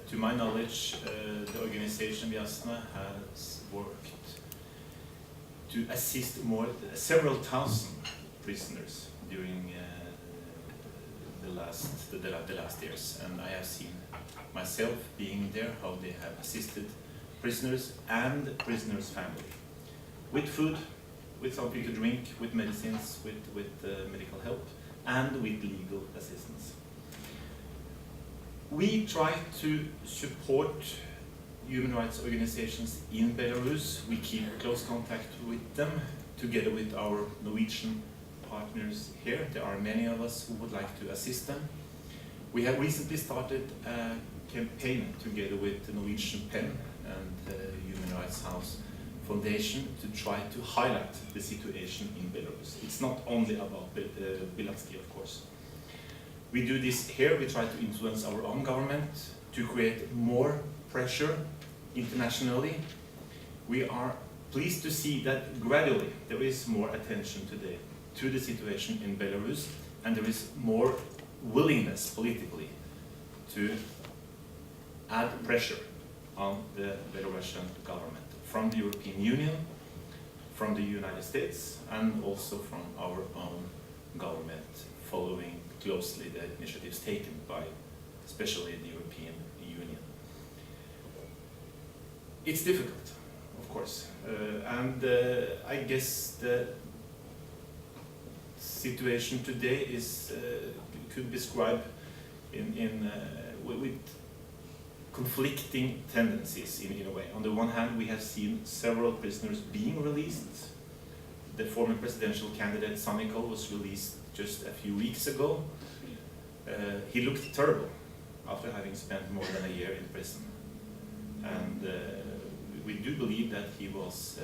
To my knowledge, the organization Vyasna has worked to assist several thousand prisoners during the last years, and I have seen myself being there how they have assisted prisoners and prisoners' family with food, with something to drink, with medicines, with medical help, and with legal assistance. We try to support human rights organizations in Belarus. We keep close contact with them, together with our Norwegian partners here. There are many of us who would like to assist them. We have recently started a campaign together with the Norwegian PEN and the Human Rights House Foundation to try to highlight the situation in Belarus. It's not only about Bialiatski, of course. We do this here. We try to influence our own government to create more pressure internationally. We are pleased to see that gradually there is more attention today to the situation in Belarus, and there is more willingness politically to add pressure on the Belarusian government from the European Union, from the United States, and also from our own government, following closely the initiatives taken by especially the European Union. It's difficult, of course, and I guess the situation today is could be described with conflicting tendencies in a way. On the one hand, we have seen several prisoners being released. The former presidential candidate Sanikol was released just a few weeks ago. He looked terrible after having spent more than a year in prison. And we do believe that he was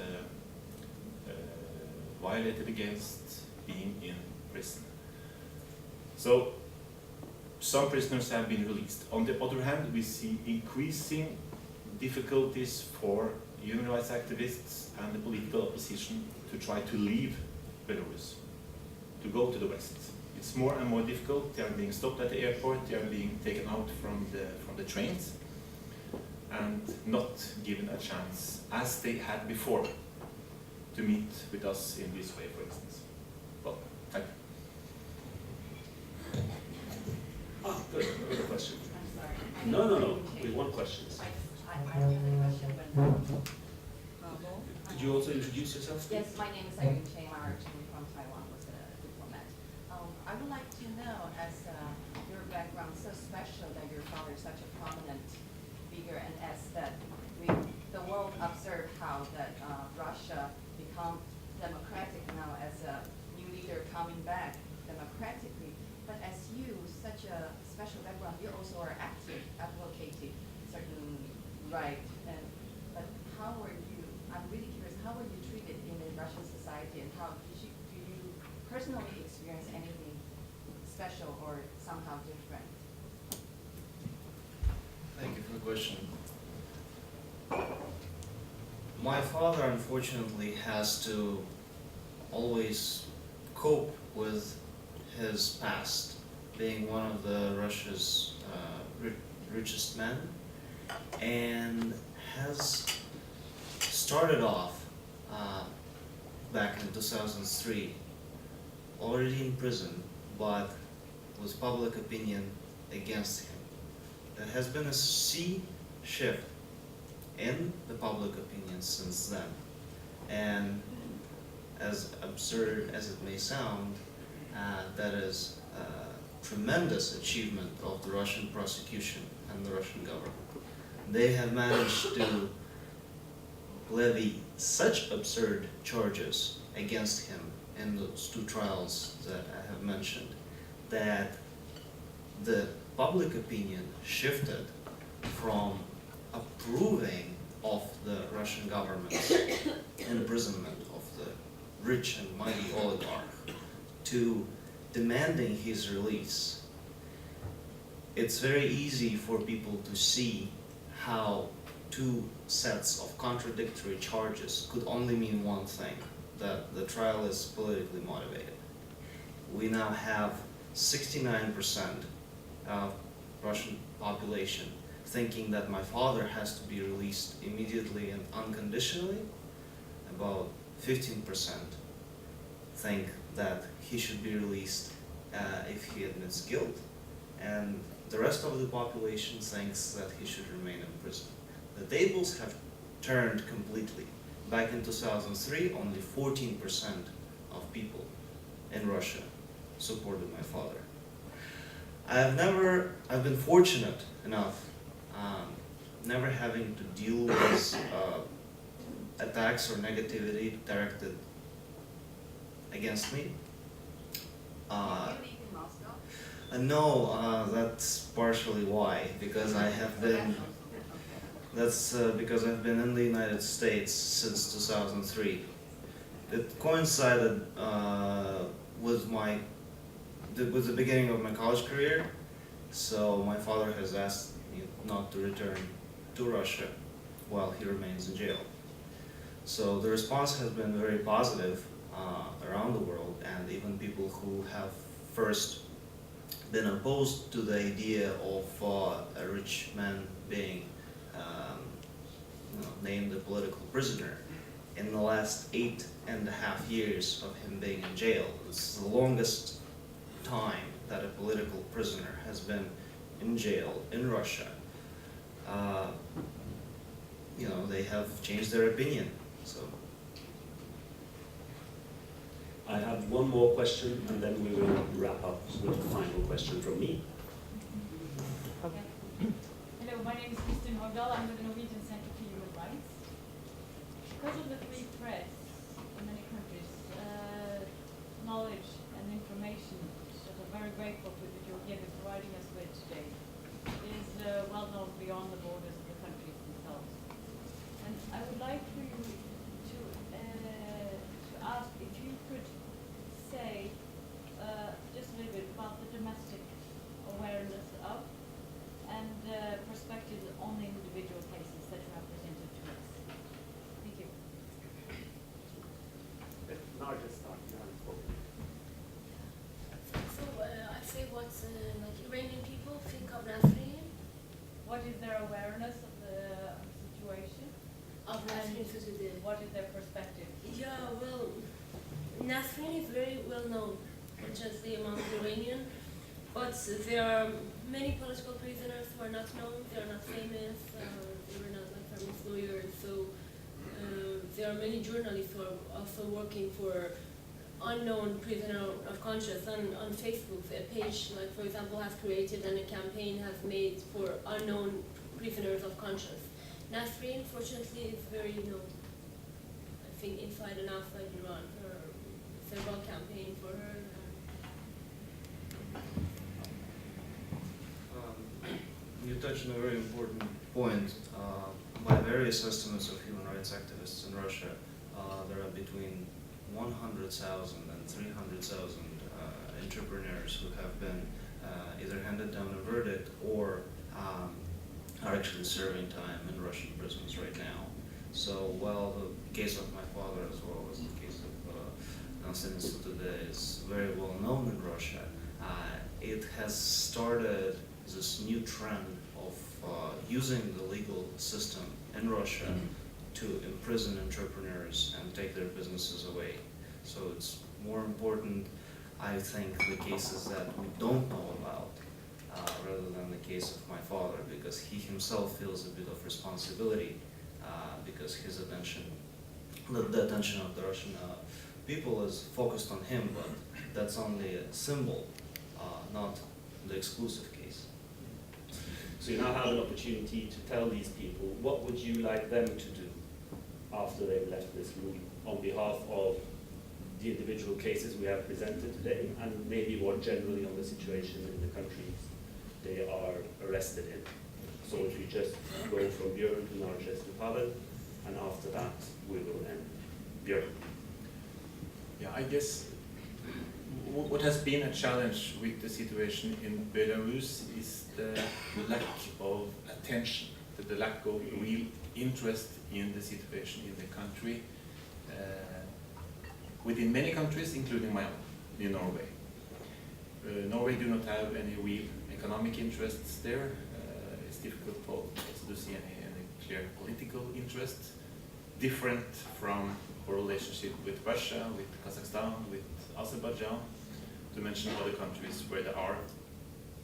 violated against being in prison. So some prisoners have been released. On the other hand, we see increasing difficulties for human rights activists and the political opposition to try to leave Belarus, to go to the West. It's more and more difficult. They are being stopped at the airport, they are being taken out from the trains, and not given a chance, as they had before, to meet with us in this way, for instance. Well, thank you. Ah, good. Another question. I'm sorry. No. We want questions. I have a question, but Could you also introduce yourself? yes, my name is Irene Cheng. I'm originally from Taiwan, was a diplomat. I would like to know, as your background so special, that your father is such a prominent figure, and as that the world observed how that Russia become democratic now as a new leader coming back democratically. But as you, such a special background, you also are active, advocating certain right. But how were you? I'm really curious. How were you treated in the Russian society, and how do you personally experience anything special or somehow different? Thank you for the question. My father, unfortunately, has to always cope with his past, being one of Russia's richest men, and has started off back in 2003, already in prison, but with public opinion against him. There has been a sea shift in the public opinion since then, and as absurd as it may sound, that is a tremendous achievement of the Russian prosecution and the Russian government. They have managed to levy such absurd charges against him in those two trials that I have mentioned, that the public opinion shifted from approving of the Russian government's imprisonment of the rich and mighty oligarch to demanding his release. It's very easy for people to see how two sets of contradictory charges could only mean one thing, that the trial is politically motivated. We now have 69% of Russian population thinking that my father has to be released immediately and unconditionally. About 15% think that he should be released if he admits guilt, and the rest of the population thinks that he should remain in prison. The tables have turned completely. Back in 2003, only 14% of people in Russia supported my father. I've been fortunate enough never having to deal with attacks or negativity directed against me. Do you live in Moscow? No, that's partially why, because I have been. That's because I've been in the United States since 2003. It coincided with the beginning of my college career, so my father has asked me not to return to Russia while he remains in jail. So the response has been very positive around the world, and even people who have first been opposed to the idea of a rich man being named a political prisoner. In the last 8.5 years of him being in jail, this is the longest time that a political prisoner has been in jail in Russia. They have changed their opinion. So I have one more question, and then we will wrap up with a final question from me. Hello, my name is Kristin Hogdal. I'm with the Norwegian Center for Human Rights. Because of the free press in many countries, knowledge and information that I'm very grateful for that you're providing us with today is well known beyond the borders of the countries themselves. And I would like for you to ask if you could say just a little bit about the domestic awareness of and perspectives on the individual cases that you have presented to us. Thank you. Nargess, you haven't spoken. So I say what Iranian people think of Nasrin. What is their awareness of the situation? Of Nasrin Sotoudeh. What is their perspective? Yeah, well, Nasrin is very well known, unfortunately, among the Iranian, but there are many political prisoners who are not known, they are not famous, they were not famous lawyers, so there are many journalists who are also working for unknown prisoner of conscience. On Facebook, a page, like for example, has created and a campaign has made for unknown prisoners of conscience. Nasrin, fortunately, is very known. I think inside and outside Iran. Several campaigns for her. You touched on a very important point. By various estimates of human rights activists in Russia, there are between 100,000 and 300,000 entrepreneurs who have been either handed down a verdict or are are actually serving time in Russian prisons right now. So while the case of my father, as well as the case of Nasrin Sotoudeh, is very well known in Russia, it has started this new trend of using the legal system in Russia to imprison entrepreneurs and take their businesses away. So it's more important, I think, the cases that we don't know about rather than the case of my father, because he himself feels a bit of responsibility because his attention, the attention of the Russian people is focused on him, but that's only a symbol, not the exclusive case. So you now have an opportunity to tell these people what would you like them to do after they've left this room on behalf of the individual cases we have presented today, and maybe more generally on the situation in the countries they are arrested in. So if you just go from Bjørn to Nargess to Pavel, and after that we will end. Bjørn. Yeah, I guess what has been a challenge with the situation in Belarus is the lack of attention, the lack of real interest in the situation in the country, within many countries, including my own, in Norway. Norway do not have any real economic interests there. It's difficult also to see any clear political interest, different from our relationship with Russia, with Kazakhstan, with Azerbaijan, to mention other countries where there are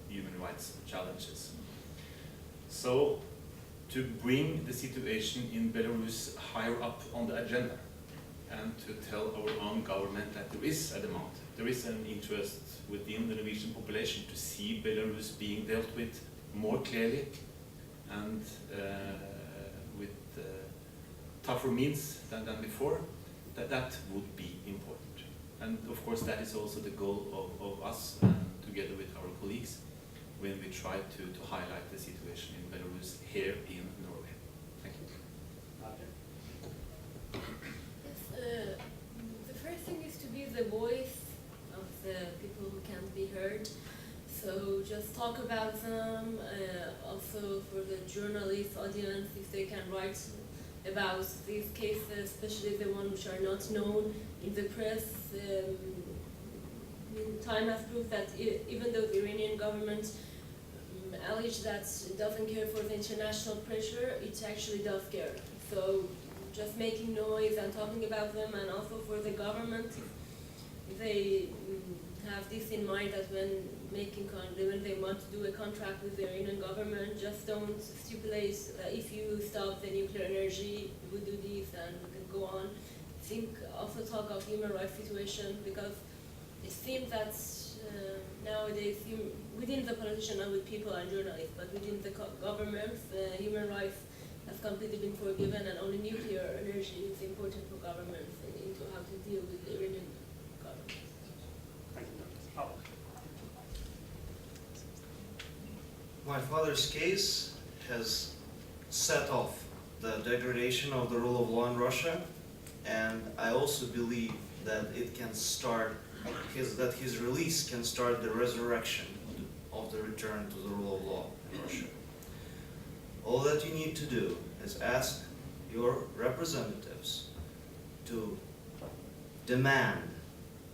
human rights challenges. So, to bring the situation in Belarus higher up on the agenda, and to tell our own government that there is a demand, there is an interest within the Norwegian population to see Belarus being dealt with more clearly and with tougher means than before, that would be important. And of course that is also the goal of us, together with our colleagues, when we try to highlight the situation in Belarus here in Norway. Thank you. The first thing is to be the voice of the people who can't be heard. So just talk about them, also for the journalist audience, if they can write about these cases, especially the ones which are not known in the press. Time has proved that even though the Iranian government alleges that it doesn't care for the international pressure, it actually does care. So just making noise and talking about them, and also for the government, if they have this in mind, that when they want to do a contract with the Iranian government, just don't stipulate that if you stop the nuclear energy, we do this and we can go on. I think also talk of human rights situation, because it seems that nowadays within the politician and with people and journalists, but within the government, human rights has completely been forgiven, and only nuclear energy is important for governments and into how to deal with the Iranian government. Thank you. Oh. My father's case has set off the degradation of the rule of law in Russia, and I also believe that it can start, that his release can start the resurrection of the return to the rule of law in Russia. All that you need to do is ask your representatives to demand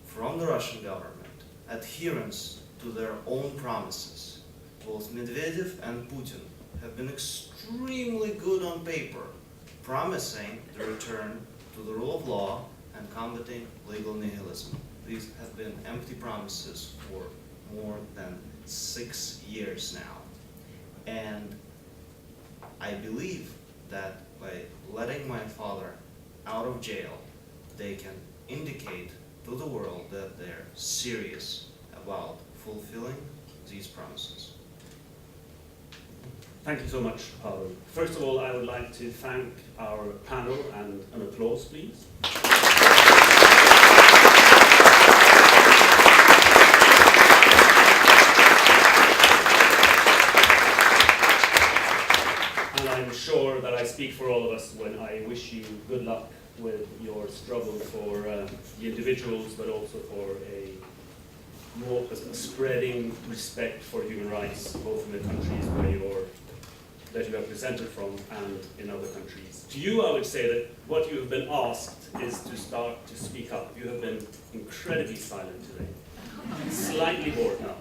from the Russian government adherence to their own promises. Both Medvedev and Putin have been extremely good on paper, promising the return to the rule of law and combating legal nihilism. These have been empty promises for more than 6 years now. And I believe that by letting my father out of jail, they can indicate to the world that they're serious about fulfilling these promises. Thank you so much, Pavel. First of all, I would like to thank our panel, and an applause, please. And I'm sure that I speak for all of us when I wish you good luck with your struggle for the individuals, but also for a spreading respect for human rights, both in the countries where you're that you have presented from and in other countries. To you, I would say that what you have been asked is to start to speak up. You have been incredibly silent today. Slightly bored now.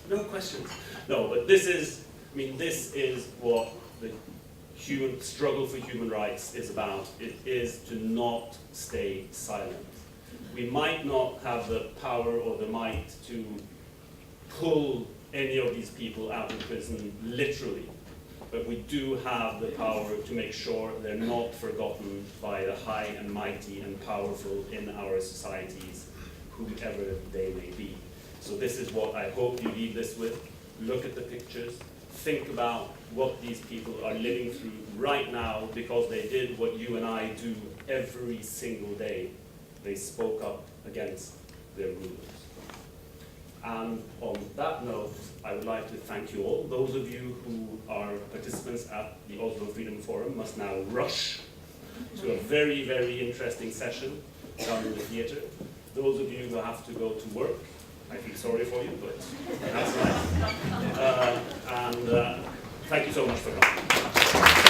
No questions. No, but this is what the struggle for human rights is about. It is to not stay silent. We might not have the power or the might to pull any of these people out of prison literally, but we do have the power to make sure they're not forgotten by the high and mighty and powerful in our societies, whoever they may be. So this is what I hope you leave this with. Look at the pictures, think about what these people are living through right now because they did what you and I do every single day. They spoke up against their rulers. And on that note, I would like to thank you all. Those of you who are participants at the Oslo Freedom Forum must now rush to a very, very interesting session down in the theater. Those of you who have to go to work, I feel sorry for you, but that's life. Thank you so much for coming.